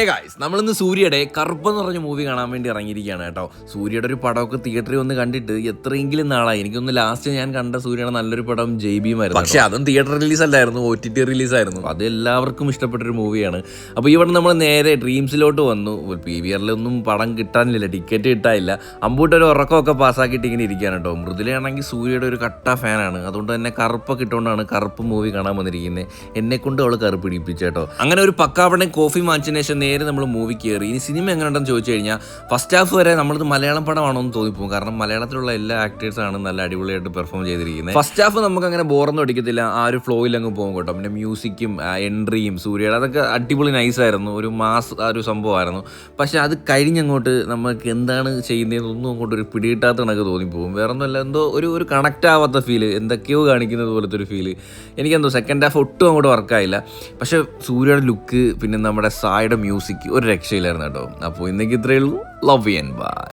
Guys, നമ്മളിന്ന് സൂര്യയുടെ കറുപ്പ് എന്ന് പറഞ്ഞ മൂവി കാണാൻ വേണ്ടി ഇറങ്ങിയിരിക്കുകയാണ് കേട്ടോ. സൂര്യയുടെ ഒരു പടമൊക്കെ തിയേറ്ററിൽ വന്ന് കണ്ടിട്ട് എത്രയെങ്കിലും നാളായി. എനിക്കൊന്ന് ലാസ്റ്റ് ഞാൻ കണ്ട സൂര്യയുടെ നല്ലൊരു പടം ജയ്ബീമായിരുന്നു. പക്ഷേ അതും തിയേറ്റർ റിലീസ് അല്ലായിരുന്നു, OTT റിലീസായിരുന്നു. അത് എല്ലാവർക്കും ഇഷ്ടപ്പെട്ടൊരു മൂവിയാണ്. അപ്പോൾ ഇവിടെ നമ്മൾ നേരെ ഡ്രീംസിലോട്ട് വന്നു. PVRലൊന്നും പടം കിട്ടാനില്ല, ടിക്കറ്റ് കിട്ടാനില്ല. അമ്പൂട്ടൊരു ഉറക്കമൊക്കെ പാസ്സാക്കിയിട്ട് ഇങ്ങനെ ഇരിക്കുകയാണ് കേട്ടോ. മൃദുലയാണെങ്കിൽ സൂര്യയുടെ ഒരു കട്ട ഫാനാണ്. അതുകൊണ്ട് തന്നെ കറുപ്പൊക്കെ ഇട്ടുകൊണ്ടാണ് കറുപ്പ് മൂവി കാണാൻ വന്നിരിക്കുന്നത്. എന്നെക്കൊണ്ട് അവൾ കറുപ്പ് പിടിപ്പിച്ചേട്ടോ. അങ്ങനെ ഒരു പക്കാവണ കോഫി മാച്ചിന് ശേഷം നേരെ നമ്മൾ മൂവി കയറി. ഇനി സിനിമ എങ്ങനെയുണ്ടെന്ന് ചോദിച്ചു കഴിഞ്ഞാൽ ഫസ്റ്റ് ഹാഫ് വരെ നമ്മളത് മലയാളം പടമാണോ എന്ന് തോന്നിപ്പോകും. കാരണം മലയാളത്തിലുള്ള എല്ലാ ആക്ടേഴ്സാണ് നല്ല അടിപൊളിയായിട്ട് പെർഫോം ചെയ്തിരിക്കുന്നത്. ഫസ്റ്റ് ഹാഫ് നമുക്ക് അങ്ങനെ ബോറൊന്നും അടിക്കത്തില്ല, ആ ഒരു ഫ്ലോയിൽ അങ്ങ് പോകും കേട്ടോ. പിന്നെ മ്യൂസിക്കും എൻട്രിയും സൂര്യയുടെ അതൊക്കെ അടിപൊളി നൈസായിരുന്നു. ഒരു മാസ് ആ ഒരു സംഭവമായിരുന്നു. പക്ഷെ അത് കഴിഞ്ഞങ്ങോട്ട് നമുക്ക് എന്താണ് ചെയ്യുന്നതെന്നൊന്നും അങ്ങോട്ട് ഒരു പിടികിട്ടാത്ത കണക്ക് തോന്നിപ്പോകും. വേറെ ഒന്നുമല്ല, എന്തോ ഒരു കണക്റ്റ് ആവാത്ത ഫീല്, എന്തൊക്കെയോ കാണിക്കുന്നത് പോലത്തെ ഒരു ഫീല്. എനിക്കെന്തോ സെക്കൻഡ് ഹാഫ് ഒട്ടും അങ്ങോട്ട് വർക്കായില്ല. പക്ഷെ സൂര്യയുടെ ലുക്ക് പിന്നെ നമ്മുടെ സായുടെ മ്യൂസിക് ഒരു രക്ഷയില്ലായിരുന്നു കേട്ടോ. അപ്പോൾ ഇന്നേക്ക് ഇത്രയേ ഉള്ളൂ. Love you and by.